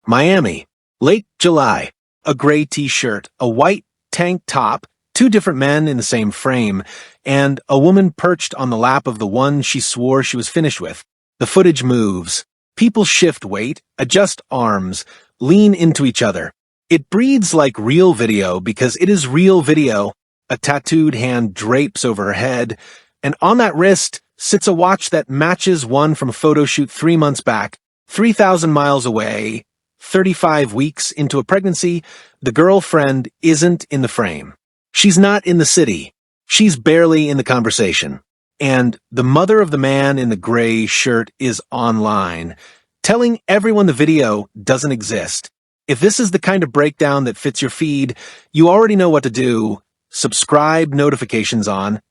Miami. Late July. A gray t-shirt, a white tank top, two different men in the same frame, and a woman perched on the lap of the one she swore she was finished with. The footage moves. People shift weight, adjust arms, lean into each other. It breathes like real video because it is real video. A tattooed hand drapes over her head, and on that wrist sits a watch that matches one from a photo shoot 3 months back, 3,000 miles away. 35 weeks into a pregnancy, the girlfriend isn't in the frame. She's not in the city. She's barely in the conversation. And the mother of the man in the gray shirt is online, telling everyone the video doesn't exist. If this is the kind of breakdown that fits your feed, you already know what to do. Subscribe, notifications on,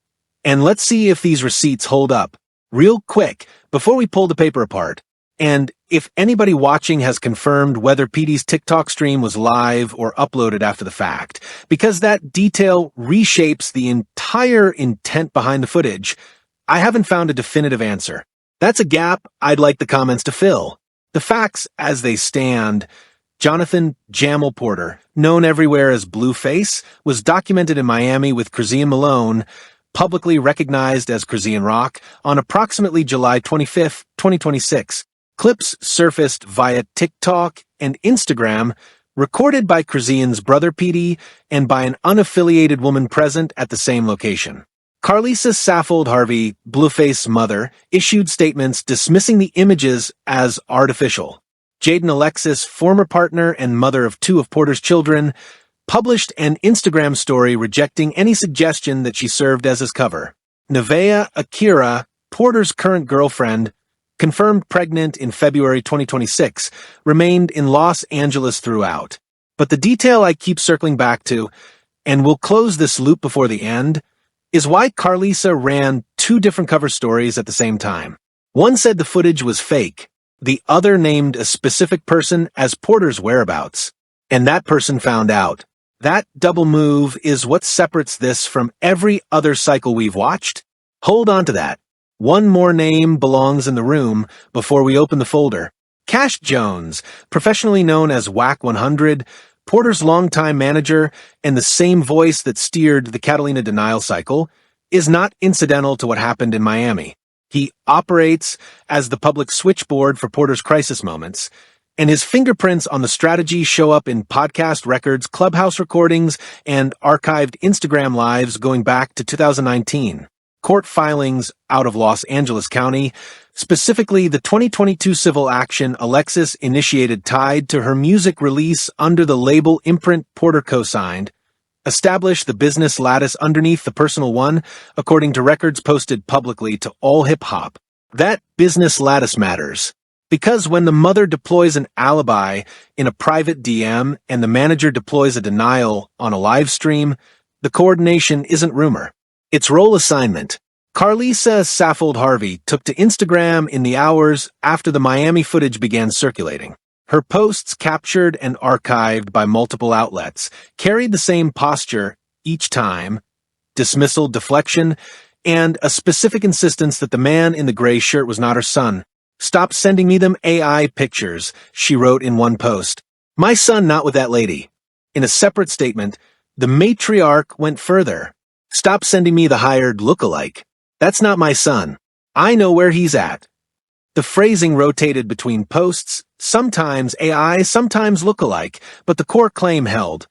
and let's see if these receipts hold up. Real quick, before we pull the paper apart. And if anybody watching has confirmed whether PD's TikTok stream was live or uploaded after the fact, because that detail reshapes the entire intent behind the footage, I haven't found a definitive answer. That's a gap I'd like the comments to fill. The facts as they stand: Johnathan Jamall Porter, known everywhere as Blueface, was documented in Miami with Chrisean Malone, publicly recognized as Chrisean Rock, on approximately July 25, 2026. Clips surfaced via TikTok and Instagram, recorded by Chrisean's brother PD and by an unaffiliated woman present at the same location. Karlissa Saffold Harvey, Blueface's mother, issued statements dismissing the images as artificial. Jaidyn, Alexis, former partner and mother of 2 of Porter's children, published an Instagram story rejecting any suggestion that she served as his cover. Nevaeh Akira, Porter's current girlfriend, confirmed pregnant in February 2026, remained in Los Angeles throughout. But the detail I keep circling back to, and we'll close this loop before the end, is why Karlissa ran 2 different cover stories at the same time. One said the footage was fake, the other named a specific person as Porter's whereabouts, and that person found out. That double move is what separates this from every other cycle we've watched. Hold on to that. One more name belongs in the room before we open the folder. Cash Jones, professionally known as Wack 100, Porter's longtime manager and the same voice that steered the Catalina denial cycle, is not incidental to what happened in Miami. He operates as the public switchboard for Porter's crisis moments, and his fingerprints on the strategy show up in podcast records, Clubhouse recordings, and archived Instagram lives going back to 2019. Court filings out of Los Angeles County, specifically the 2022 civil action Alexis initiated tied to her music release under the label imprint Porter co-signed, established the business lattice underneath the personal one, according to records posted publicly to all hip-hop. That business lattice matters, because when the mother deploys an alibi in a private DM and the manager deploys a denial on a live stream, the coordination isn't rumor. It's role assignment. Karlissa Saffold Harvey took to Instagram in the hours after the Miami footage began circulating. Her posts, captured and archived by multiple outlets, carried the same posture each time: dismissal, deflection, and a specific insistence that the man in the gray shirt was not her son. "Stop sending me them AI pictures," she wrote in one post. "My son not with that lady." In a separate statement, the matriarch went further. "Stop sending me the hired look-alike. That's not my son. I know where he's at." The phrasing rotated between posts, sometimes AI, sometimes look-alike, but the core claim held.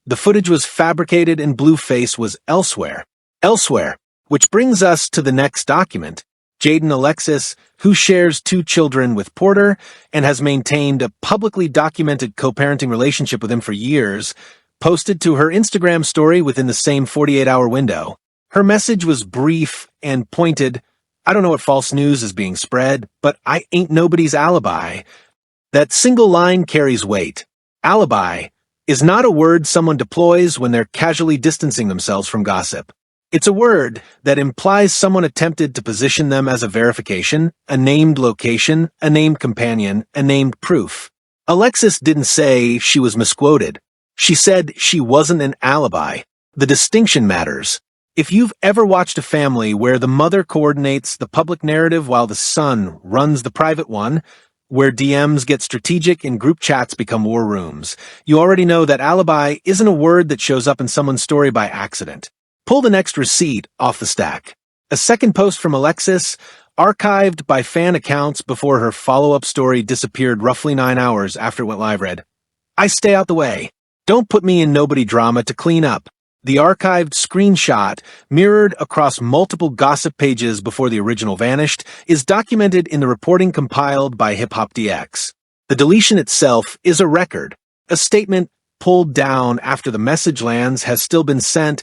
The footage was fabricated and Blueface was elsewhere. Elsewhere, which brings us to the next document. Jaidyn, Alexis, who shares 2 children with Porter and has maintained a publicly documented co-parenting relationship with him for years, posted to her Instagram story within the same 48-hour window. Her message was brief and pointed. "I don't know what false news is being spread, but I ain't nobody's alibi." That single line carries weight. Alibi is not a word someone deploys when they're casually distancing themselves from gossip. It's a word that implies someone attempted to position them as a verification, a named location, a named companion, a named proof. Alexis didn't say she was misquoted. She said she wasn't an alibi. The distinction matters. If you've ever watched a family where the mother coordinates the public narrative while the son runs the private one, where DMs get strategic and group chats become war rooms. You already know that alibi isn't a word that shows up in someone's story by accident. Pull the next receipt off the stack. A second post from Alexis, archived by fan accounts before her follow-up story disappeared roughly 9 hours after it went live, read, "I stay out the way. Don't put me in nobody drama to clean up." The archived screenshot, mirrored across multiple gossip pages before the original vanished, is documented in the reporting compiled by Hip Hop DX. The deletion itself is a record. A statement pulled down after the message lands has still been sent,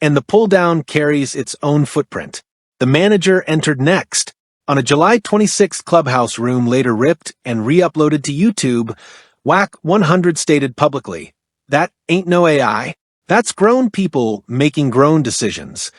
and the pull-down carries its own footprint. The manager entered next. On a July 26th Clubhouse room later ripped and re-uploaded to YouTube, Wack 100 stated publicly, "That ain't no AI. That's grown people making grown decisions."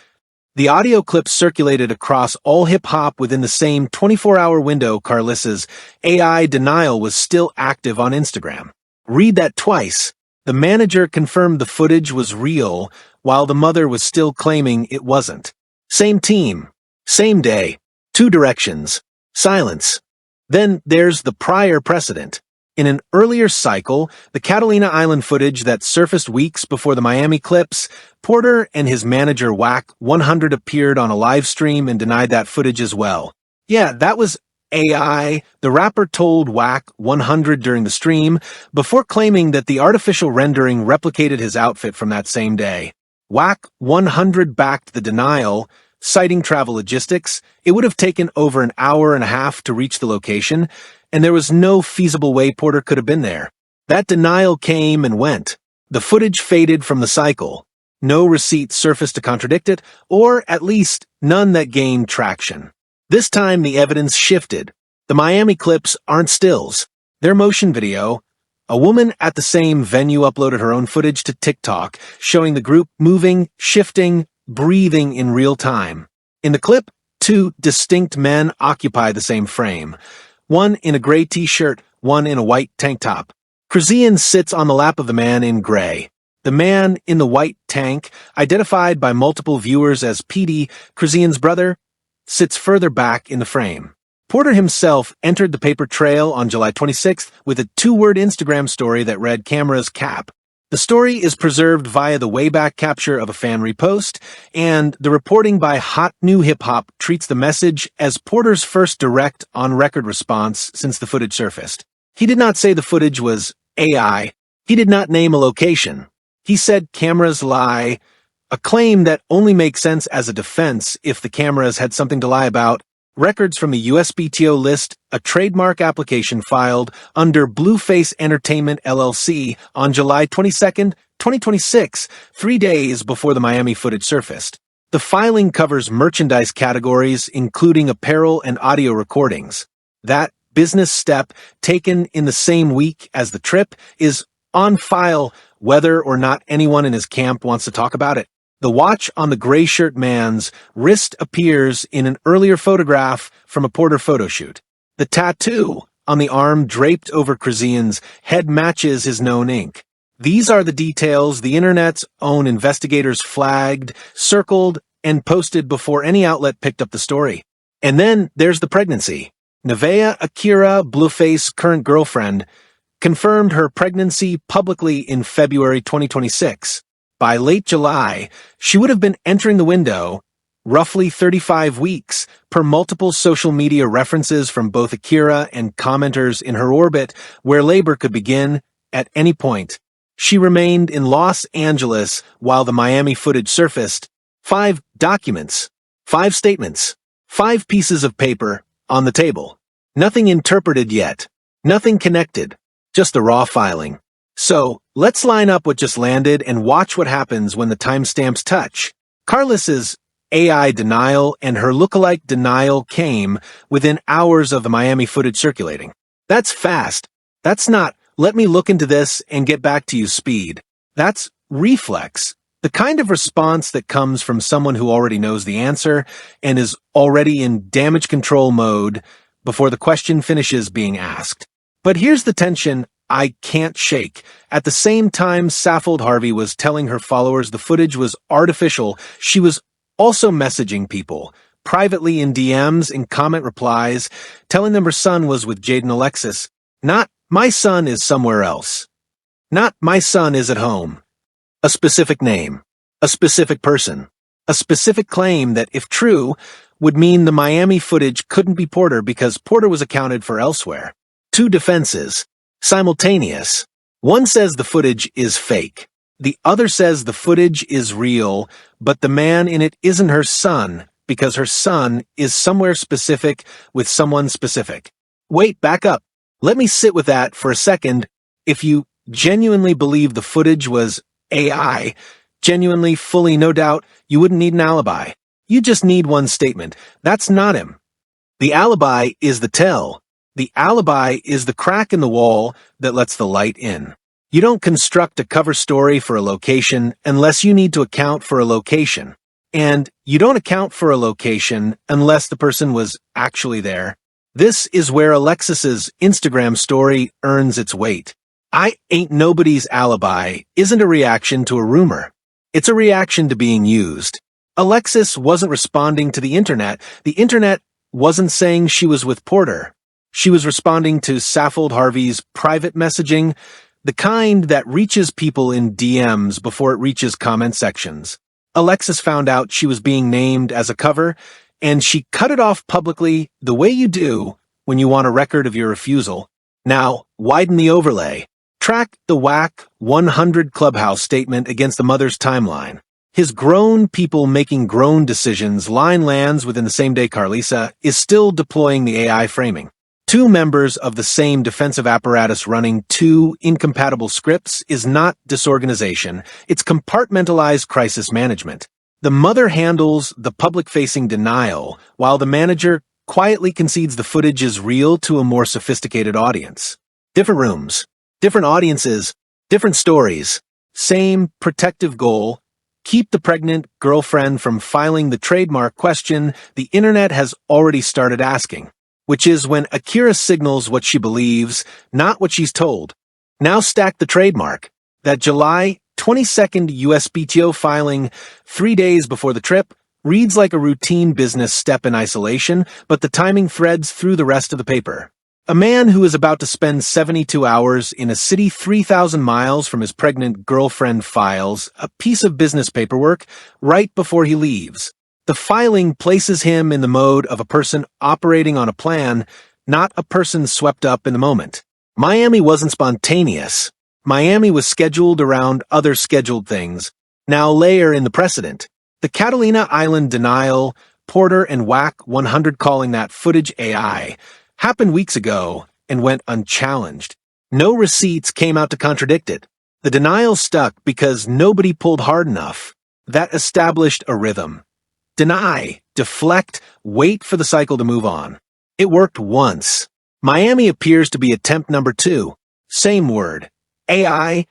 The audio clip circulated across all hip-hop within the same 24-hour window. Karlissa's AI denial was still active on Instagram. Read that twice. The manager confirmed the footage was real, while the mother was still claiming it wasn't. Same team. Same day. Two directions. Silence. Then there's the prior precedent. In an earlier cycle, the Catalina Island footage that surfaced weeks before the Miami clips, Porter and his manager Wack 100 appeared on a live stream and denied that footage as well. "Yeah, that was AI," the rapper told Wack 100 during the stream, before claiming that the artificial rendering replicated his outfit from that same day. Wack 100 backed the denial, citing travel logistics. It would have taken over an hour and a half to reach the location, and there was no feasible way Porter could have been there. That denial came and went. The footage faded from the cycle. No receipts surfaced to contradict it, or at least none that gained traction. This time the evidence shifted. The Miami clips aren't stills. They're motion video. A woman at the same venue uploaded her own footage to TikTok, showing the group moving, shifting, breathing in real time. In the clip, two distinct men occupy the same frame. One in a gray t-shirt, one in a white tank top. Chrisean sits on the lap of the man in gray. The man in the white tank, identified by multiple viewers as PD, Chrisean's brother, sits further back in the frame. Porter himself entered the paper trail on July 26th with a 2-word Instagram story that read "Camera's Cap." The story is preserved via the Wayback capture of a fan repost, and the reporting by Hot New Hip Hop treats the message as Porter's first direct on-record response since the footage surfaced. He did not say the footage was AI. He did not name a location. He said cameras lie, a claim that only makes sense as a defense if the cameras had something to lie about. Records from the USPTO list a trademark application filed under Blueface Entertainment LLC on July 22, 2026, 3 days before the Miami footage surfaced. The filing covers merchandise categories, including apparel and audio recordings. That business step, taken in the same week as the trip, is on file whether or not anyone in his camp wants to talk about it. The watch on the gray shirt man's wrist appears in an earlier photograph from a Porter photo shoot. The tattoo on the arm draped over Chrisean's head matches his known ink. These are the details the internet's own investigators flagged, circled, and posted before any outlet picked up the story. And then there's the pregnancy. Nevaeh Akira, Blueface's current girlfriend, confirmed her pregnancy publicly in February 2026. By late July, she would have been entering the window, roughly 35 weeks, per multiple social media references from both Akira and commenters in her orbit, where labor could begin at any point. She remained in Los Angeles while the Miami footage surfaced. 5 documents, 5 statements, 5 pieces of paper on the table. Nothing interpreted yet, nothing connected, just the raw filing. So, let's line up what just landed and watch what happens when the timestamps touch. Karlissa's AI denial and her lookalike denial came within hours of the Miami footage circulating. That's fast. That's not, "Let me look into this and get back to you" speed. That's reflex. The kind of response that comes from someone who already knows the answer and is already in damage control mode before the question finishes being asked. But here's the tension I can't shake. At the same time Saffold Harvey was telling her followers the footage was artificial, she was also messaging people, privately in DMs and comment replies, telling them her son was with Jaidyn Alexis. Not, my son is somewhere else. Not, my son is at home. A specific name. A specific person. A specific claim that, if true, would mean the Miami footage couldn't be Porter because Porter was accounted for elsewhere. Two defenses. Simultaneous. One says the footage is fake. The other says the footage is real, but the man in it isn't her son because her son is somewhere specific with someone specific. Wait, back up. Let me sit with that for a second. If you genuinely believe the footage was AI, genuinely, fully, no doubt, you wouldn't need an alibi. You just need one statement. That's not him. The alibi is the tell. The alibi is the crack in the wall that lets the light in. You don't construct a cover story for a location unless you need to account for a location. And you don't account for a location unless the person was actually there. This is where Alexis's Instagram story earns its weight. I ain't nobody's alibi isn't a reaction to a rumor. It's a reaction to being used. Alexis wasn't responding to the internet. The internet wasn't saying she was with Porter. She was responding to Saffold Harvey's private messaging, the kind that reaches people in DMs before it reaches comment sections. Alexis found out she was being named as a cover, and she cut it off publicly the way you do when you want a record of your refusal. Now, widen the overlay. Track the Wack 100 Clubhouse statement against the mother's timeline. His grown people making grown decisions line lands within the same day Karlissa is still deploying the AI framing. Two members of the same defensive apparatus running two incompatible scripts is not disorganization, it's compartmentalized crisis management. The mother handles the public-facing denial, while the manager quietly concedes the footage is real to a more sophisticated audience. Different rooms, different audiences, different stories. Same protective goal. Keep the pregnant girlfriend from filing the trademark question the internet has already started asking, which is when Akira signals what she believes, not what she's told. Now stack the trademark. That July 22nd USPTO filing 3 days before the trip reads like a routine business step in isolation, but the timing threads through the rest of the paper. A man who is about to spend 72 hours in a city 3,000 miles from his pregnant girlfriend files a piece of business paperwork right before he leaves. The filing places him in the mode of a person operating on a plan, not a person swept up in the moment. Miami wasn't spontaneous. Miami was scheduled around other scheduled things. Now layer in the precedent. The Catalina Island denial, Porter and Wack 100 calling that footage AI, happened weeks ago and went unchallenged. No receipts came out to contradict it. The denial stuck because nobody pulled hard enough. That established a rhythm. Deny, deflect, wait for the cycle to move on. It worked once. Miami appears to be attempt number 2. Same word. AI.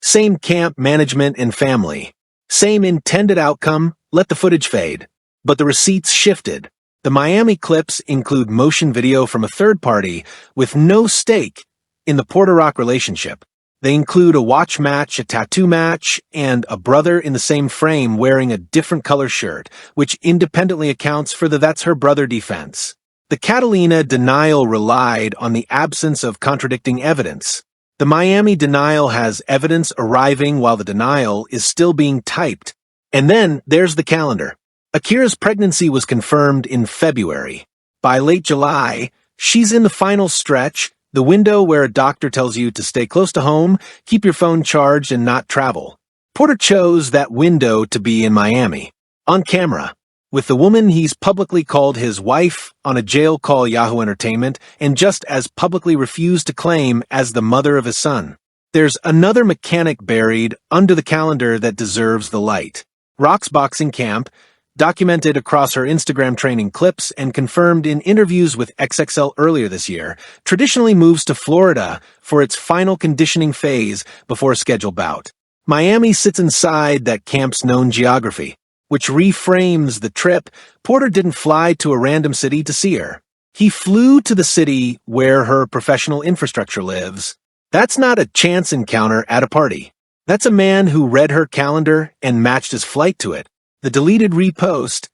Same camp, management, and family. Same intended outcome, let the footage fade. But the receipts shifted. The Miami clips include motion video from a third party with no stake in the Porter Rock relationship. They include a watch match, a tattoo match, and a brother in the same frame wearing a different color shirt, which independently accounts for the "that's her brother" defense. The Catalina denial relied on the absence of contradicting evidence. The Miami denial has evidence arriving while the denial is still being typed. And then there's the calendar. Akira's pregnancy was confirmed in February. By late July, she's in the final stretch, the window where a doctor tells you to stay close to home, keep your phone charged, and not travel. Porter chose that window to be in Miami, on camera, with the woman he's publicly called his wife on a jail call Yahoo Entertainment and just as publicly refused to claim as the mother of his son. There's another mechanic buried under the calendar that deserves the light. Rock's boxing camp, documented across her Instagram training clips and confirmed in interviews with XXL earlier this year, traditionally moves to Florida for its final conditioning phase before a scheduled bout. Miami sits inside that camp's known geography, which reframes the trip. Porter didn't fly to a random city to see her. He flew to the city where her professional infrastructure lives. That's not a chance encounter at a party. That's a man who read her calendar and matched his flight to it. The deleted repost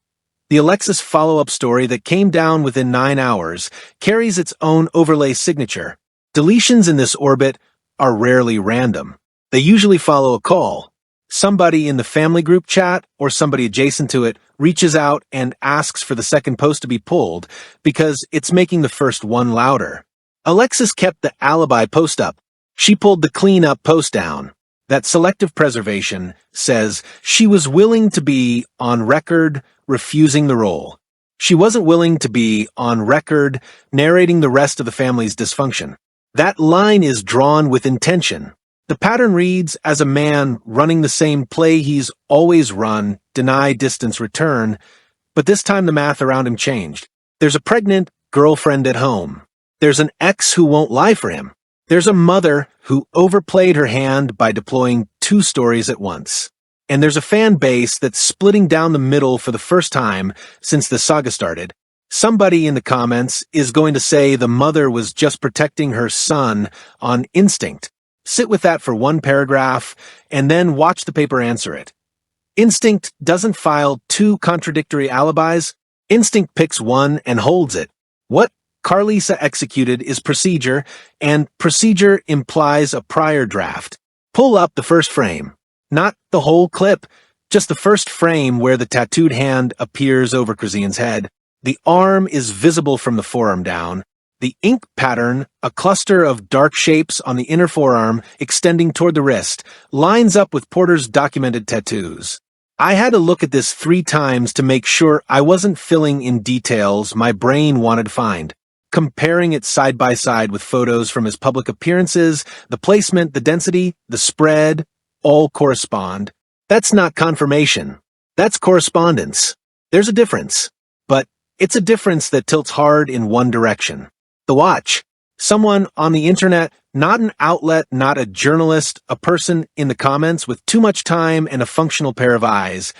The Alexis follow-up story that came down within 9 hours carries its own overlay signature. Deletions in this orbit are rarely random. They usually follow a call. Somebody in the family group chat or somebody adjacent to it reaches out and asks for the second post to be pulled because it's making the first one louder. Alexis kept the alibi post up. She pulled the clean-up post down. That selective preservation says she was willing to be on record refusing the role. She wasn't willing to be on record narrating the rest of the family's dysfunction. That line is drawn with intention. The pattern reads as a man running the same play he's always run, deny, distance, return, but this time the math around him changed. There's a pregnant girlfriend at home. There's an ex who won't lie for him. There's a mother who overplayed her hand by deploying 2 stories at once. And there's a fan base that's splitting down the middle for the first time since the saga started. Somebody in the comments is going to say the mother was just protecting her son on instinct. Sit with that for 1 paragraph and then watch the paper answer it. Instinct doesn't file 2 contradictory alibis. Instinct picks one and holds it. What Karlissa executed is procedure, and procedure implies a prior draft. Pull up the first frame. Not the whole clip, just the first frame where the tattooed hand appears over Chrisean's head. The arm is visible from the forearm down. The ink pattern, a cluster of dark shapes on the inner forearm extending toward the wrist, lines up with Porter's documented tattoos. I had to look at this 3 times to make sure I wasn't filling in details my brain wanted to find. Comparing it side by side with photos from his public appearances, the placement, the density, the spread, all correspond. That's not confirmation. That's correspondence. There's a difference. But it's a difference that tilts hard in one direction. The watch. Someone on the internet, not an outlet, not a journalist, a person in the comments with too much time and a functional pair of eyes,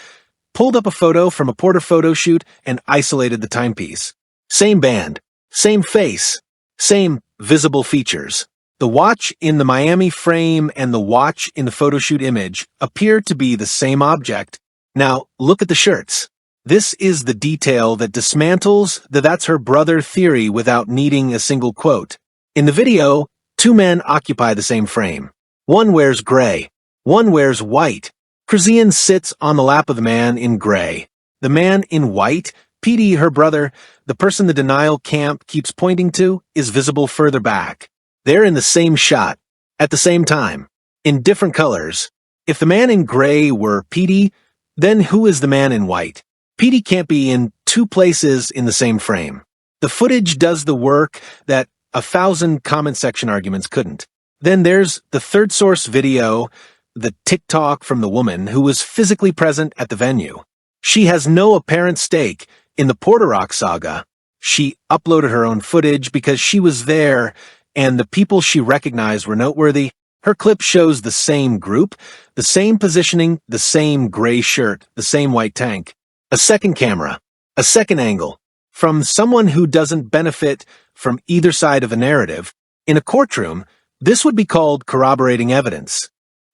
pulled up a photo from a Porter photo shoot and isolated the timepiece. Same band. Same face, same visible features. The watch in the Miami frame and the watch in the photoshoot image appear to be the same object. Now, look at the shirts. This is the detail that dismantles the "that's her brother" theory without needing a single quote. In the video, 2 men occupy the same frame. One wears gray. One wears white. Chrisean sits on the lap of the man in gray. The man in white, PD, her brother, the person the denial camp keeps pointing to, is visible further back. They're in the same shot, at the same time, in different colors. If the man in gray were PD, then who is the man in white? PD can't be in 2 places in the same frame. The footage does the work that 1,000 comment section arguments couldn't. Then there's the third source video, the TikTok from the woman who was physically present at the venue. She has no apparent stake in the Porter Rock saga. She uploaded her own footage because she was there and the people she recognized were noteworthy. Her clip shows the same group, the same positioning, the same gray shirt, the same white tank. A second camera, a second angle, from someone who doesn't benefit from either side of a narrative. In a courtroom, this would be called corroborating evidence.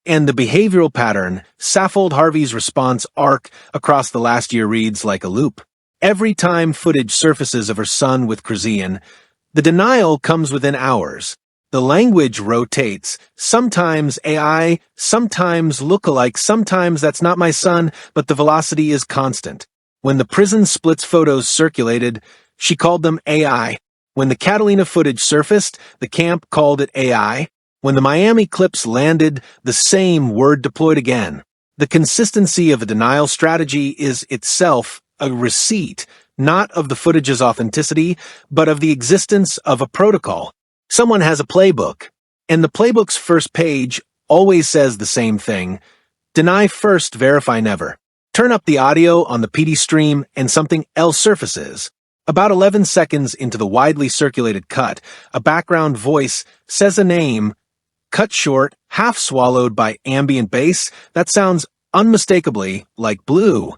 And the behavioral pattern, Saffold Harvey's response arc across the last year reads like a loop. Every time footage surfaces of her son with Chrisean, the denial comes within hours. The language rotates, sometimes AI, sometimes lookalike, sometimes that's not my son, but the velocity is constant. When the prison splits photos circulated, she called them AI. When the Catalina footage surfaced, the camp called it AI. When the Miami clips landed, the same word deployed again. The consistency of a denial strategy is itself a receipt, not of the footage's authenticity, but of the existence of a protocol. Someone has a playbook, and the playbook's first page always says the same thing. Deny first, verify never. Turn up the audio on the PD stream and something else surfaces. About 11 seconds into the widely circulated cut, a background voice says a name, cut short, half swallowed by ambient bass that sounds unmistakably like Blue.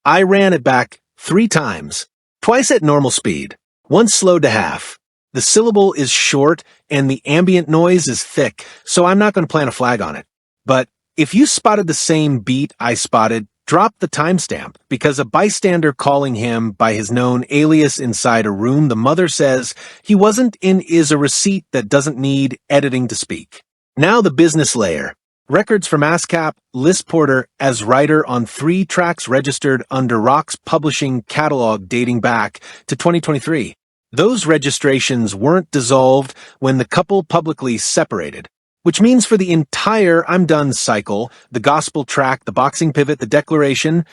I ran it back 3 times, twice at normal speed, once slowed to half. The syllable is short and the ambient noise is thick, so I'm not going to plant a flag on it. But if you spotted the same beat I spotted, dropped the timestamp because a bystander calling him by his known alias inside a room the mother says he wasn't in is a receipt that doesn't need editing to speak. Now the business layer. Records from ASCAP list Porter as writer on 3 tracks registered under Rock's publishing catalog dating back to 2023. Those registrations weren't dissolved when the couple publicly separated, which means for the entire I'm Done cycle, the gospel track, the boxing pivot, the declaration,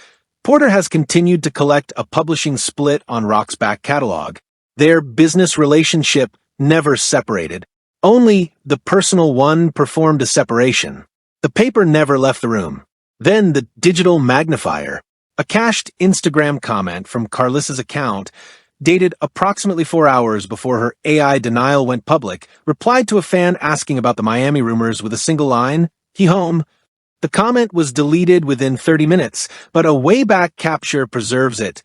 Porter has continued to collect a publishing split on Rock's back catalog. Their business relationship never separated. Only the personal one performed a separation. The paper never left the room. Then the digital magnifier. A cached Instagram comment from Karlissa's account, dated approximately 4 hours before her AI denial went public, replied to a fan asking about the Miami rumors with a single line, "He home." The comment was deleted within 30 minutes, but a way-back capture preserves it.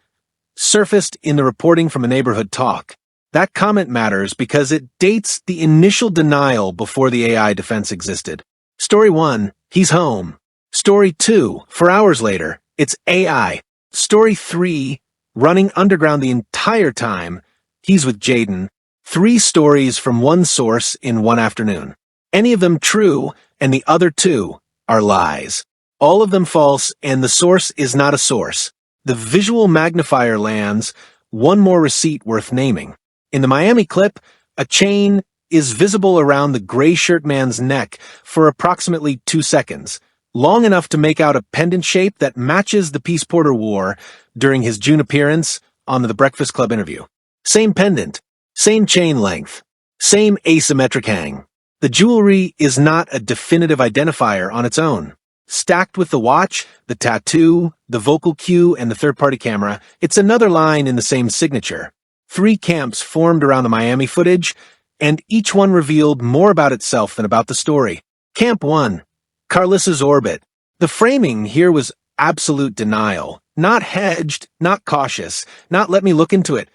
Surfaced in the reporting from a neighborhood talk. That comment matters because it dates the initial denial before the AI defense existed. Story 1, he's home. Story 2, 4 hours later, it's AI. Story 3, running underground the entire time, he's with Jaidyn. 3 stories from one source in one afternoon. Any of them true, and the other 2 are lies. All of them false, and the source is not a source. The visual magnifier lands, one more receipt worth naming. In the Miami clip, a chain is visible around the gray shirt man's neck for approximately 2 seconds, long enough to make out a pendant shape that matches the piece Porter wore during his June appearance on the Breakfast Club interview. Same pendant, same chain length, same asymmetric hang. The jewelry is not a definitive identifier on its own. Stacked with the watch, the tattoo, the vocal cue, and the third-party camera, it's another line in the same signature. 3 camps formed around the Miami footage, and each one revealed more about itself than about the story. Camp 1, Karlissa's orbit. The framing here was absolute denial. Not hedged, not cautious, not let me look into it.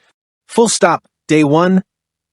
Full stop, day 1,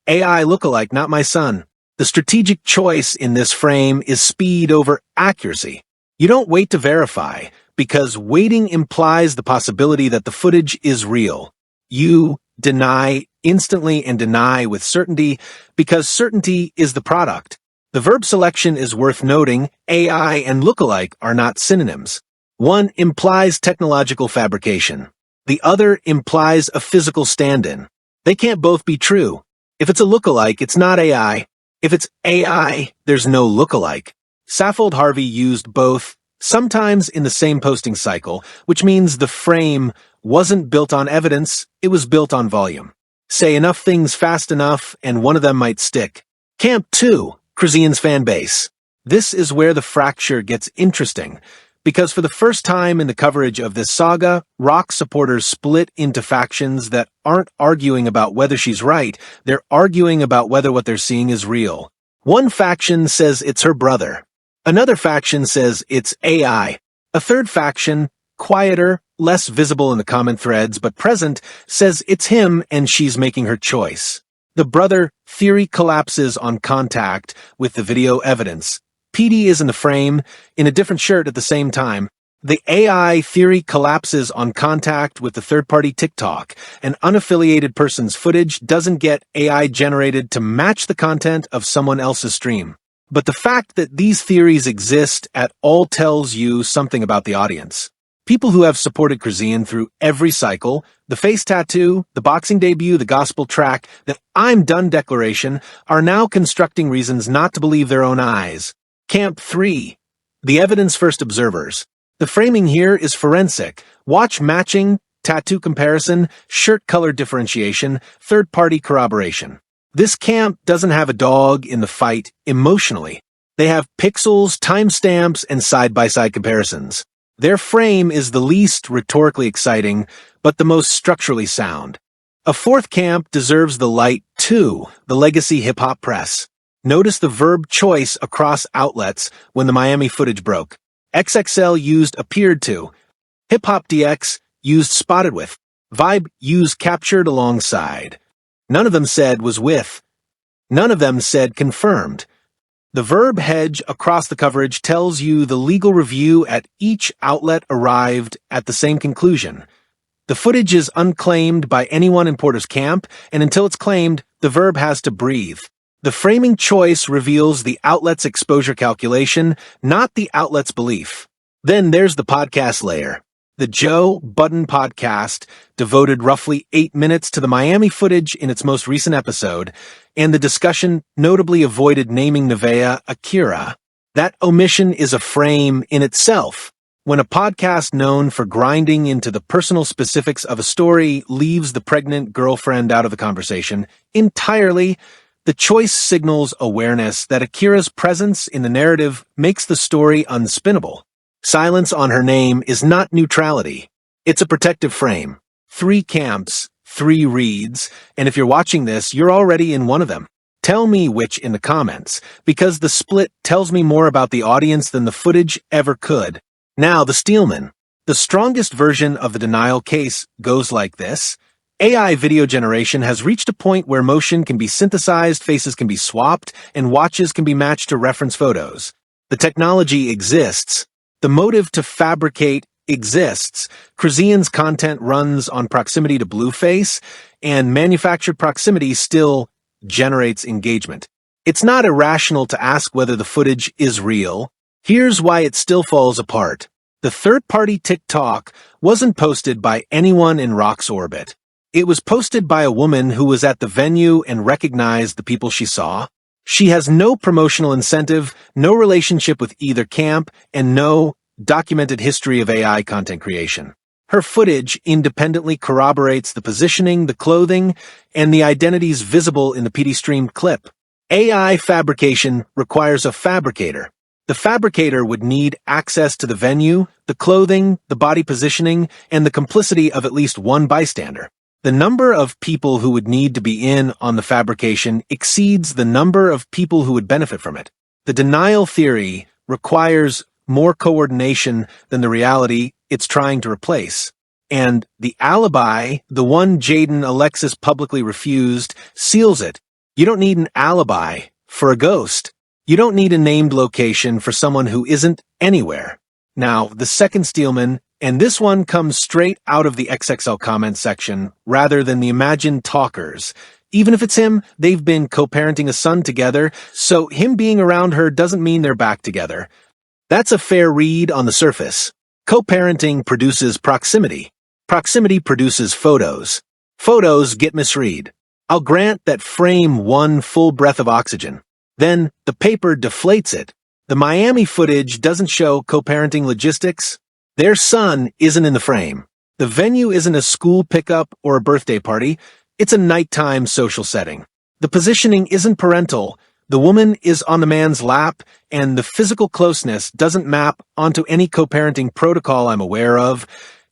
AI lookalike, not my son. The strategic choice in this frame is speed over accuracy. You don't wait to verify, because waiting implies the possibility that the footage is real. You deny instantly and deny with certainty, because certainty is the product. The verb selection is worth noting. AI and lookalike are not synonyms. One implies technological fabrication. The other implies a physical stand-in. They can't both be true. If it's a lookalike, it's not AI. If it's AI, there's no lookalike. Saffold Harvey used both, sometimes in the same posting cycle, which means the frame wasn't built on evidence, it was built on volume. Say enough things fast enough, and one of them might stick. Camp 2, Chrisean's fan base. This is where the fracture gets interesting, because for the first time in the coverage of this saga, Rock supporters split into factions that aren't arguing about whether she's right, they're arguing about whether what they're seeing is real. One faction says it's her brother. Another faction says it's AI. A third faction, quieter, less visible in the comment threads but present, says it's him and she's making her choice. The brother theory collapses on contact with the video evidence. PD is in the frame, in a different shirt at the same time. The AI theory collapses on contact with the third-party TikTok. An unaffiliated person's footage doesn't get AI generated to match the content of someone else's stream. But the fact that these theories exist at all tells you something about the audience. People who have supported Chrisean through every cycle, the face tattoo, the boxing debut, the gospel track, the I'm Done declaration, are now constructing reasons not to believe their own eyes. Camp 3, the evidence-first observers. The framing here is forensic. Watch matching, tattoo comparison, shirt color differentiation, third-party corroboration. This camp doesn't have a dog in the fight emotionally. They have pixels, timestamps, and side-by-side comparisons. Their frame is the least rhetorically exciting, but the most structurally sound. A fourth camp deserves the light too, the legacy hip-hop press. Notice the verb choice across outlets when the Miami footage broke. XXL used appeared to. Hip Hop DX used spotted with. Vibe used captured alongside. None of them said was with. None of them said confirmed. The verb hedge across the coverage tells you the legal review at each outlet arrived at the same conclusion. The footage is unclaimed by anyone in Porter's camp, and until it's claimed, the verb has to breathe. The framing choice reveals the outlet's exposure calculation, not the outlet's belief. Then there's the podcast layer. The Joe Budden podcast devoted roughly 8 minutes to the Miami footage in its most recent episode, and the discussion notably avoided naming Nevaeh Akira. That omission is a frame in itself. When a podcast known for grinding into the personal specifics of a story leaves the pregnant girlfriend out of the conversation entirely, the choice signals awareness that Akira's presence in the narrative makes the story unspinnable. Silence on her name is not neutrality. It's a protective frame. 3 camps, 3 reads, and if you're watching this, you're already in one of them. Tell me which in the comments, because the split tells me more about the audience than the footage ever could. Now, the Steelman. The strongest version of the denial case goes like this. AI video generation has reached a point where motion can be synthesized, faces can be swapped, and watches can be matched to reference photos. The technology exists. The motive to fabricate exists. Chrisean's content runs on proximity to Blueface, and manufactured proximity still generates engagement. It's not irrational to ask whether the footage is real. Here's why it still falls apart. The third-party TikTok wasn't posted by anyone in Rock's orbit. It was posted by a woman who was at the venue and recognized the people she saw. She has no promotional incentive, no relationship with either camp, and no documented history of AI content creation. Her footage independently corroborates the positioning, the clothing, and the identities visible in the PD-streamed clip. AI fabrication requires a fabricator. The fabricator would need access to the venue, the clothing, the body positioning, and the complicity of at least one bystander. The number of people who would need to be in on the fabrication exceeds the number of people who would benefit from it. The denial theory requires more coordination than the reality it's trying to replace. And the alibi, the one Jaidyn Alexis publicly refused, seals it. You don't need an alibi for a ghost. You don't need a named location for someone who isn't anywhere. Now, the second Steelman, and this one comes straight out of the XXL comment section rather than the imagined talkers. Even if it's him, they've been co-parenting a son together, so him being around her doesn't mean they're back together. That's a fair read on the surface. Co-parenting produces proximity. Proximity produces photos. Photos get misread. I'll grant that frame one full breath of oxygen. Then the paper deflates it. The Miami footage doesn't show co-parenting logistics. Their son isn't in the frame. The venue isn't a school pickup or a birthday party. It's a nighttime social setting. The positioning isn't parental. The woman is on the man's lap, and the physical closeness doesn't map onto any co-parenting protocol I'm aware of,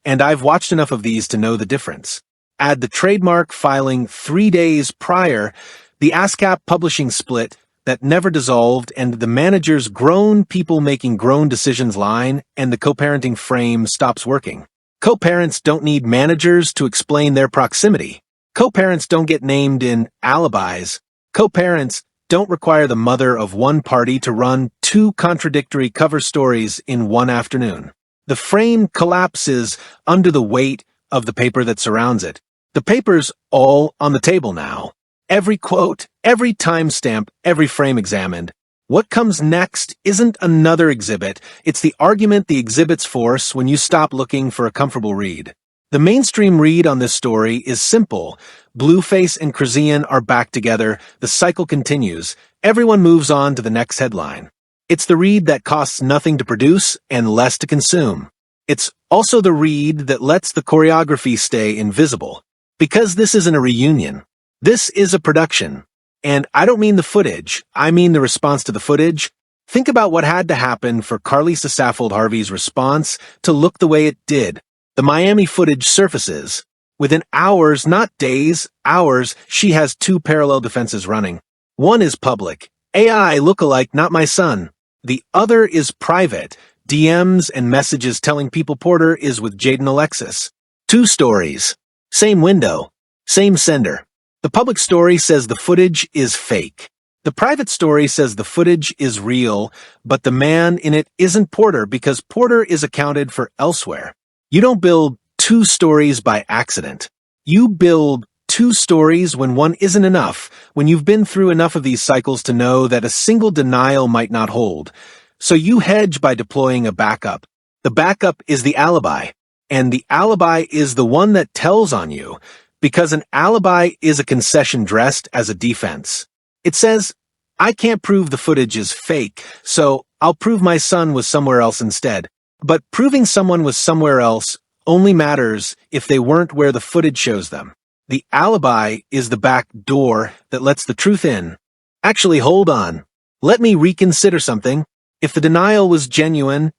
and I've watched enough of these to know the difference. Add the trademark filing 3 days prior, the ASCAP publishing split that never dissolved, and the manager's grown people making grown decisions line, and the co-parenting frame stops working. Co-parents don't need managers to explain their proximity. Co-parents don't get named in alibis. Co-parents don't require the mother of one party to run 2 contradictory cover stories in one afternoon. The frame collapses under the weight of the paper that surrounds it. The paper's all on the table now. Every quote, every timestamp, every frame examined. What comes next isn't another exhibit. It's the argument the exhibits force when you stop looking for a comfortable read. The mainstream read on this story is simple. Blueface and Chrisean are back together. The cycle continues. Everyone moves on to the next headline. It's the read that costs nothing to produce and less to consume. It's also the read that lets the choreography stay invisible. Because this isn't a reunion. This is a production. And I don't mean the footage. I mean the response to the footage. Think about what had to happen for Karlissa Saffold Harvey's response to look the way it did. The Miami footage surfaces. Within hours, not days, hours, she has 2 parallel defenses running. One is public. AI lookalike, not my son. The other is private. DMs and messages telling people Porter is with Jaidyn Alexis. 2 stories. Same window. Same sender. The public story says the footage is fake. The private story says the footage is real, but the man in it isn't Porter because Porter is accounted for elsewhere. You don't build two stories by accident. You build two stories when one isn't enough, when you've been through enough of these cycles to know that a single denial might not hold. So you hedge by deploying a backup. The backup is the alibi, and the alibi is the one that tells on you, because an alibi is a concession dressed as a defense. It says, I can't prove the footage is fake, so I'll prove my son was somewhere else instead. But proving someone was somewhere else only matters if they weren't where the footage shows them. The alibi is the back door that lets the truth in. Actually, hold on. Let me reconsider something. If the denial was genuine,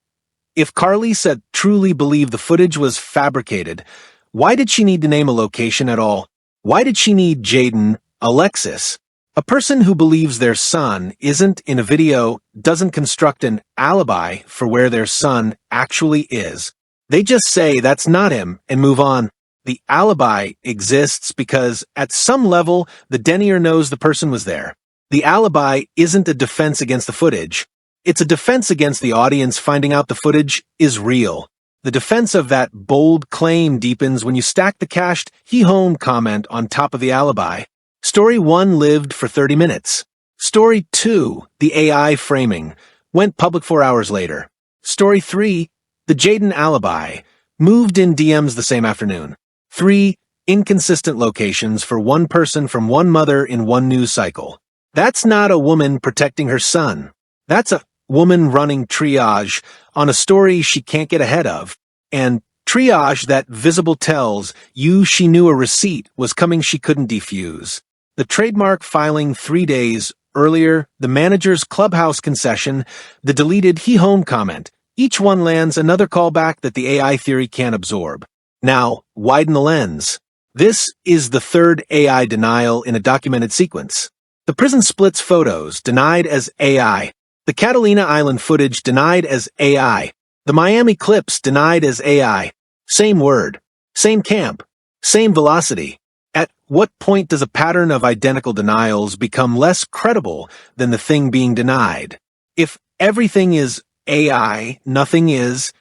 if Karlissa truly believed the footage was fabricated, why did she need to name a location at all? Why did she need Jaidyn, Alexis? A person who believes their son isn't in a video doesn't construct an alibi for where their son actually is. They just say that's not him and move on. The alibi exists because at some level the denier knows the person was there. The alibi isn't a defense against the footage. It's a defense against the audience finding out the footage is real. The defense of that bold claim deepens when you stack the cached he-home comment on top of the alibi. Story 1 lived for 30 minutes. Story 2, the AI framing, went public 4 hours later. Story 3, the Jaidyn alibi, moved in DMs the same afternoon. 3, inconsistent locations for one person from one mother in one news cycle. That's not a woman protecting her son. That's a woman running triage on a story she can't get ahead of. And triage that visible tells you she knew a receipt was coming she couldn't defuse. The trademark filing 3 days earlier, the manager's Clubhouse concession, the deleted he-home comment. Each one lands another callback that the AI theory can't absorb. Now, widen the lens. This is the third AI denial in a documented sequence. The prison splits photos denied as AI. The Catalina Island footage denied as AI. The Miami clips denied as AI. Same word. Same camp. Same velocity. At what point does a pattern of identical denials become less credible than the thing being denied? If everything is AI, nothing is,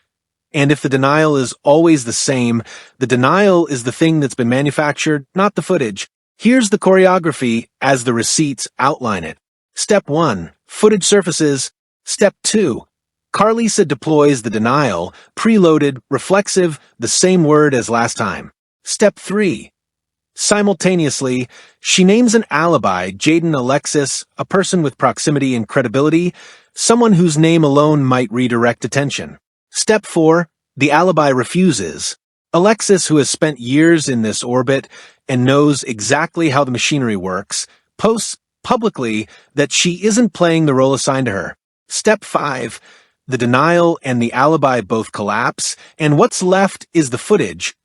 and if the denial is always the same, the denial is the thing that's been manufactured, not the footage. Here's the choreography as the receipts outline it. Step 1, footage surfaces. Step 2, Karlissa deploys the denial, preloaded, reflexive, the same word as last time. Step 3, simultaneously, she names an alibi, Jaidyn Alexis, a person with proximity and credibility, someone whose name alone might redirect attention. Step 4, the alibi refuses. Alexis, who has spent years in this orbit and knows exactly how the machinery works, posts publicly that she isn't playing the role assigned to her. Step 5, the denial and the alibi both collapse, and what's left is the footage,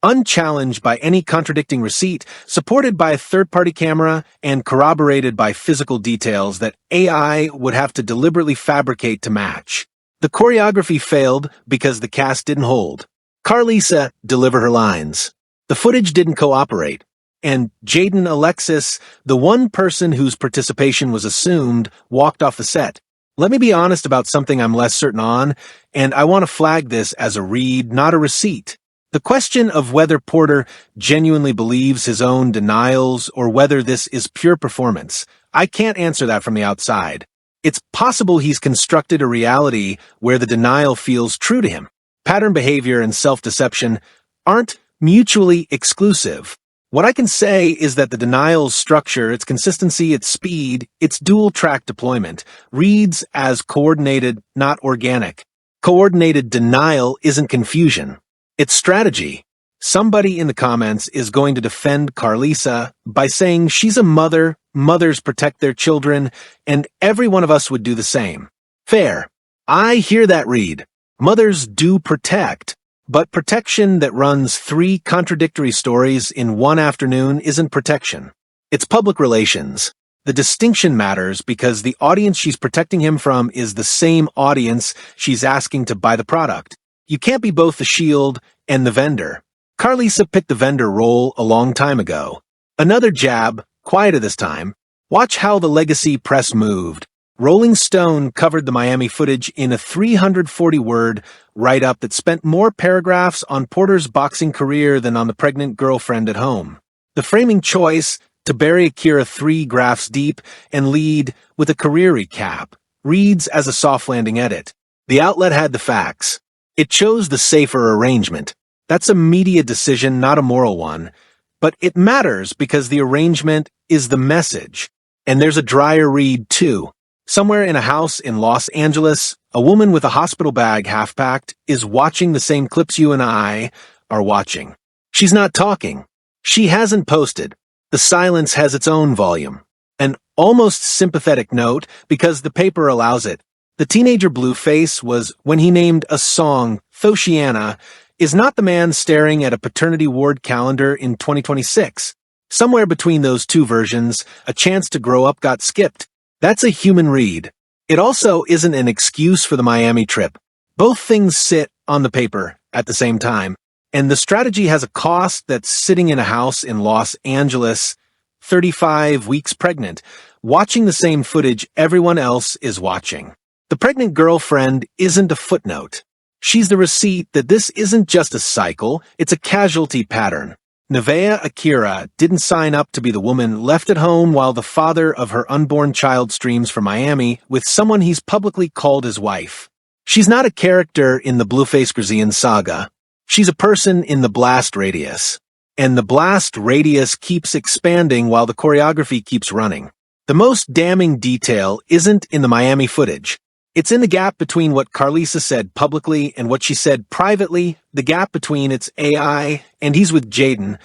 unchallenged by any contradicting receipt, supported by a third-party camera, and corroborated by physical details that AI would have to deliberately fabricate to match. The choreography failed because the cast didn't hold. Karlissa delivered her lines. The footage didn't cooperate. And Jaidyn Alexis, the one person whose participation was assumed, walked off the set. Let me be honest about something I'm less certain on, and I want to flag this as a read, not a receipt. The question of whether Porter genuinely believes his own denials or whether this is pure performance, I can't answer that from the outside. It's possible he's constructed a reality where the denial feels true to him. Pattern behavior and self-deception aren't mutually exclusive. What I can say is that the denial's structure, its consistency, its speed, its dual-track deployment, reads as coordinated, not organic. Coordinated denial isn't confusion. It's strategy. Somebody in the comments is going to defend Karlissa by saying she's a mother, mothers protect their children, and every one of us would do the same. Fair. I hear that read. Mothers do protect, but protection that runs 3 contradictory stories in one afternoon isn't protection. It's public relations. The distinction matters because the audience she's protecting him from is the same audience she's asking to buy the product. You can't be both the shield and the vendor. Karlissa picked the vendor role a long time ago. Another jab, quieter this time. Watch how the legacy press moved. Rolling Stone covered the Miami footage in a 340-word write-up that spent more paragraphs on Porter's boxing career than on the pregnant girlfriend at home. The framing choice, to bury Akira 3 graphs deep and lead with a career recap, reads as a soft landing edit. The outlet had the facts. It chose the safer arrangement. That's a media decision, not a moral one. But it matters because the arrangement is the message. And there's a drier read, too. Somewhere in a house in Los Angeles, a woman with a hospital bag half-packed is watching the same clips you and I are watching. She's not talking. She hasn't posted. The silence has its own volume. An almost sympathetic note because the paper allows it. The teenager Blueface was when he named a song Thoshiana is not the man staring at a paternity ward calendar in 2026. Somewhere between those two versions, a chance to grow up got skipped. That's a human read. It also isn't an excuse for the Miami trip. Both things sit on the paper at the same time. And the strategy has a cost that's sitting in a house in Los Angeles, 35 weeks pregnant, watching the same footage everyone else is watching. The pregnant girlfriend isn't a footnote. She's the receipt that this isn't just a cycle, it's a casualty pattern. Nevaeh Akira didn't sign up to be the woman left at home while the father of her unborn child streams from Miami with someone he's publicly called his wife. She's not a character in the Blueface Chrisean saga. She's a person in the blast radius. And the blast radius keeps expanding while the choreography keeps running. The most damning detail isn't in the Miami footage. It's in the gap between what Karlissa said publicly and what she said privately, the gap between it's AI and he's with Jaidyn.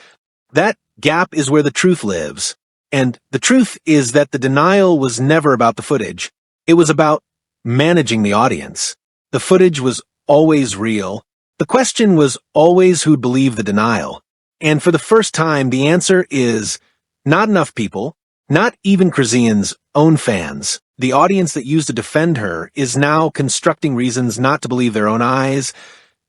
That gap is where the truth lives. And the truth is that the denial was never about the footage. It was about managing the audience. The footage was always real. The question was always who'd believe the denial. And for the first time, the answer is not enough people, not even Chrisean's own fans. The audience that used to defend her is now constructing reasons not to believe their own eyes,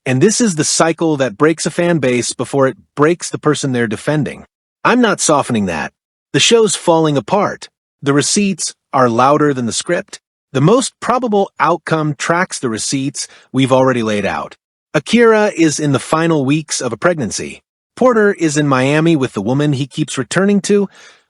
and this is the cycle that breaks a fan base before it breaks the person they're defending. I'm not softening that. The show's falling apart. The receipts are louder than the script. The most probable outcome tracks the receipts we've already laid out. Akira is in the final weeks of a pregnancy. Porter is in Miami with the woman he keeps returning to,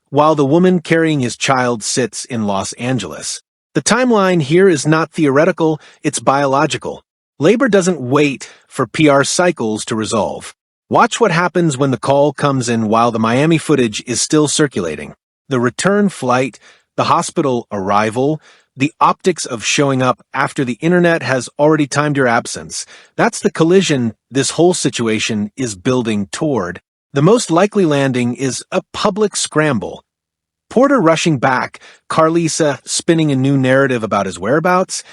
while the woman carrying his child sits in Los Angeles. The timeline here is not theoretical, it's biological. Labor doesn't wait for PR cycles to resolve. Watch what happens when the call comes in while the Miami footage is still circulating. The return flight, the hospital arrival, the optics of showing up after the internet has already timed your absence. That's the collision this whole situation is building toward. The most likely landing is a public scramble. Porter rushing back, Karlissa spinning a new narrative about his whereabouts,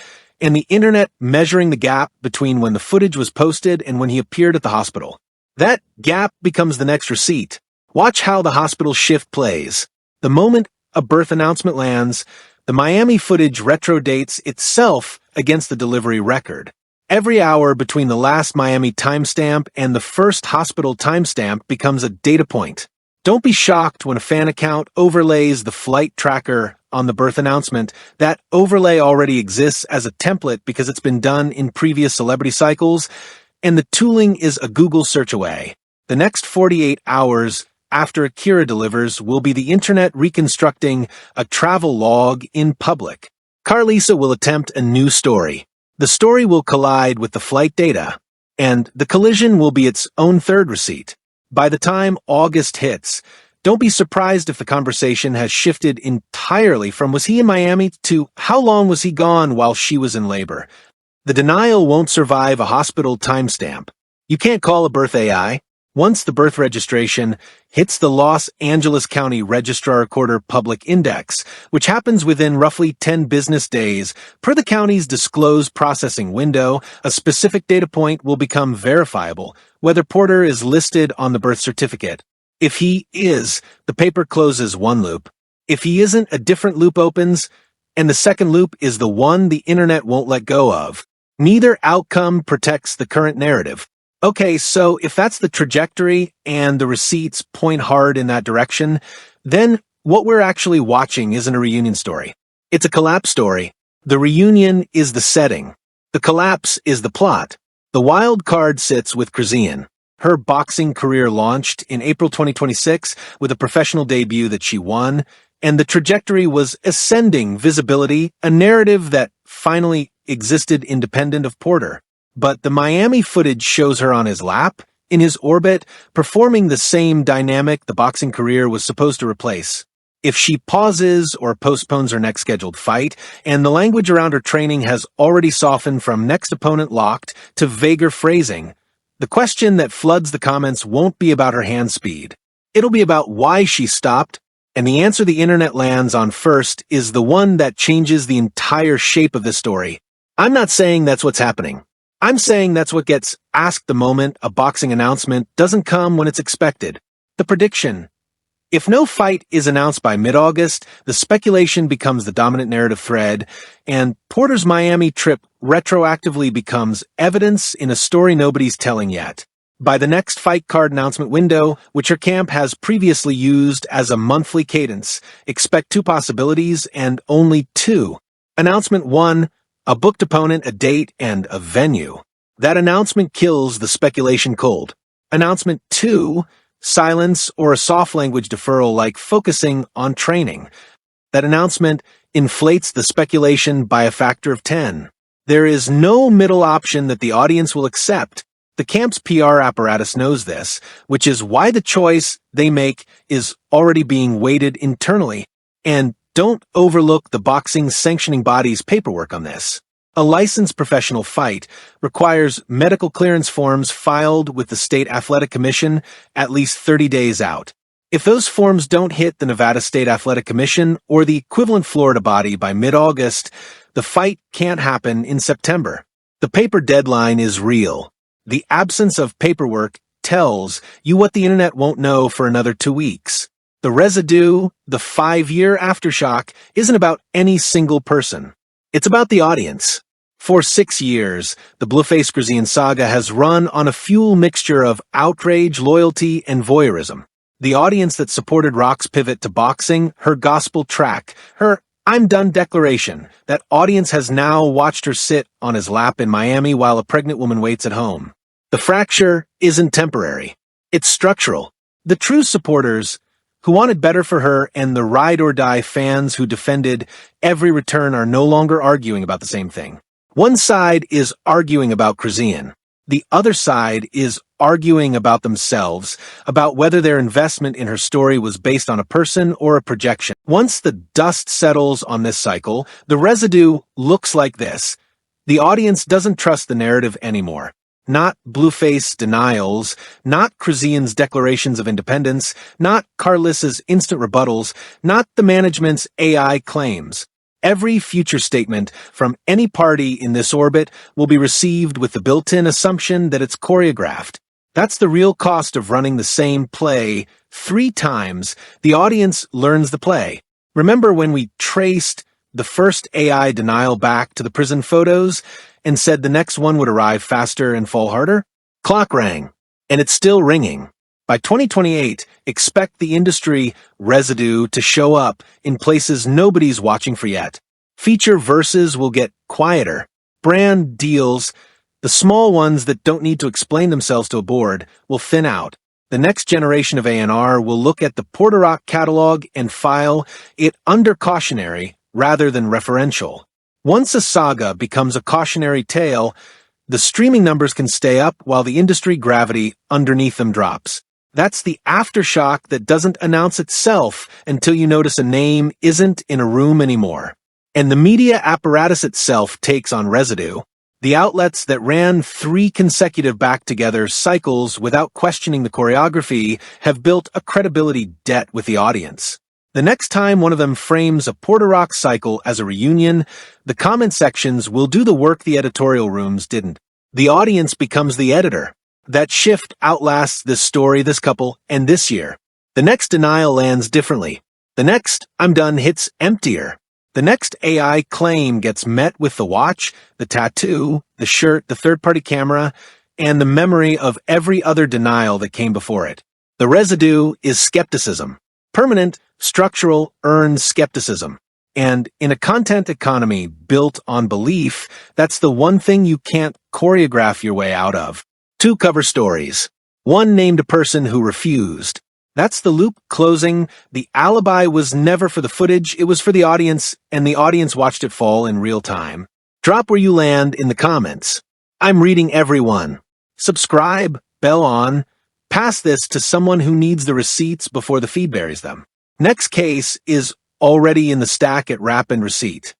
and the internet measuring the gap between when the footage was posted and when he appeared at the hospital. That gap becomes the next receipt. Watch how the hospital shift plays. The moment a birth announcement lands, the Miami footage retrodates itself against the delivery record. Every hour between the last Miami timestamp and the first hospital timestamp becomes a data point. Don't be shocked when a fan account overlays the flight tracker on the birth announcement. That overlay already exists as a template because it's been done in previous celebrity cycles, and the tooling is a Google search away. The next 48 hours after Akira delivers will be the internet reconstructing a travel log in public. Karlissa will attempt a new story. The story will collide with the flight data, and the collision will be its own third receipt. By the time August hits, don't be surprised if the conversation has shifted entirely from was he in Miami to how long was he gone while she was in labor. The denial won't survive a hospital timestamp. You can't call a birth AI. Once the birth registration hits the Los Angeles County Registrar Recorder Public Index, which happens within roughly 10 business days, per the county's disclosed processing window, a specific data point will become verifiable, whether Porter is listed on the birth certificate. If he is, the paper closes one loop. If he isn't, a different loop opens, and the second loop is the one the internet won't let go of. Neither outcome protects the current narrative. Okay, so if that's the trajectory and the receipts point hard in that direction, then What we're actually watching isn't a reunion story. It's a collapse story. The reunion is the setting. The collapse is the plot. The wild card sits with Chrisean. Her boxing career launched in April 2026 with a professional debut that she won, and the trajectory was ascending visibility, a narrative that finally existed independent of Porter. But the Miami footage shows her on his lap, in his orbit, performing the same dynamic the boxing career was supposed to replace. If she pauses or postpones her next scheduled fight, and the language around her training has already softened from next opponent locked to vaguer phrasing, the question that floods the comments won't be about her hand speed. It'll be about why she stopped, and the answer the internet lands on first is the one that changes the entire shape of this story. I'm not saying that's what's happening. I'm saying that's what gets asked the moment a boxing announcement doesn't come when it's expected. The prediction. If no fight is announced by mid-August, the speculation becomes the dominant narrative thread, and Porter's Miami trip retroactively becomes evidence in a story nobody's telling yet. By the next fight card announcement window, which her camp has previously used as a monthly cadence, expect two possibilities and only two. Announcement 1, a booked opponent, a date, and a venue. That announcement kills the speculation cold. Announcement 2, silence or a soft language deferral like focusing on training. That announcement inflates the speculation by a factor of 10. There is no middle option that the audience will accept. The camp's PR apparatus knows this, which is why the choice they make is already being weighted internally. And don't overlook the boxing sanctioning body's paperwork on this. A licensed professional fight requires medical clearance forms filed with the State Athletic Commission at least 30 days out. If those forms don't hit the Nevada State Athletic Commission or the equivalent Florida body by mid-August, the fight can't happen in September. The paper deadline is real. The absence of paperwork tells you what the internet won't know for another 2 weeks. The residue, the 5-year aftershock, isn't about any single person. It's about the audience. For 6 years, the Blueface Chrisean saga has run on a fuel mixture of outrage, loyalty, and voyeurism. The audience that supported Rock's pivot to boxing, her gospel track, her "I'm done" declaration, that audience has now watched her sit on his lap in Miami while a pregnant woman waits at home. The fracture isn't temporary. It's structural. The true supporters, who wanted better for her, and the ride-or-die fans who defended every return are no longer arguing about the same thing. One side is arguing about Chrisean. The other side is arguing about themselves, about whether their investment in her story was based on a person or a projection. Once the dust settles on this cycle, the residue looks like this. The audience doesn't trust the narrative anymore. Not Blueface denials, not Chrisean's declarations of independence, not Karlissa's instant rebuttals, not the management's AI claims. Every future statement from any party in this orbit will be received with the built-in assumption that it's choreographed. That's the real cost of running the same play 3 times. The audience learns the play. Remember when we traced the first AI denial back to the prison photos and said the next one would arrive faster and fall harder? Clock rang, and it's still ringing. By 2028, expect the industry residue to show up in places nobody's watching for yet. Feature verses will get quieter. Brand deals, the small ones that don't need to explain themselves to a board, will thin out. The next generation of A&R will look at the Porter Rock catalog and file it under cautionary rather than referential. Once a saga becomes a cautionary tale, the streaming numbers can stay up while the industry gravity underneath them drops. That's the aftershock that doesn't announce itself until you notice a name isn't in a room anymore. And the media apparatus itself takes on residue. The outlets that ran 3 consecutive back-together cycles without questioning the choreography have built a credibility debt with the audience. The next time one of them frames a Porter Rock cycle as a reunion, the comment sections will do the work the editorial rooms didn't. The audience becomes the editor. That shift outlasts this story, this couple, and this year. The next denial lands differently. The next "I'm done" hits emptier. The next AI claim gets met with the watch, the tattoo, the shirt, the third-party camera, and the memory of every other denial that came before it. The residue is skepticism. Permanent, Structural earns skepticism. And in a content economy built on belief, that's the one thing you can't choreograph your way out of. 2 cover stories. One named a person who refused. That's the loop closing. The alibi was never for the footage, it was for the audience, and the audience watched it fall in real time. Drop where you land in the comments. I'm reading everyone. Subscribe, bell on. Pass this to someone who needs the receipts before the feed buries them. Next case is already in the stack at Wrap and Receipt.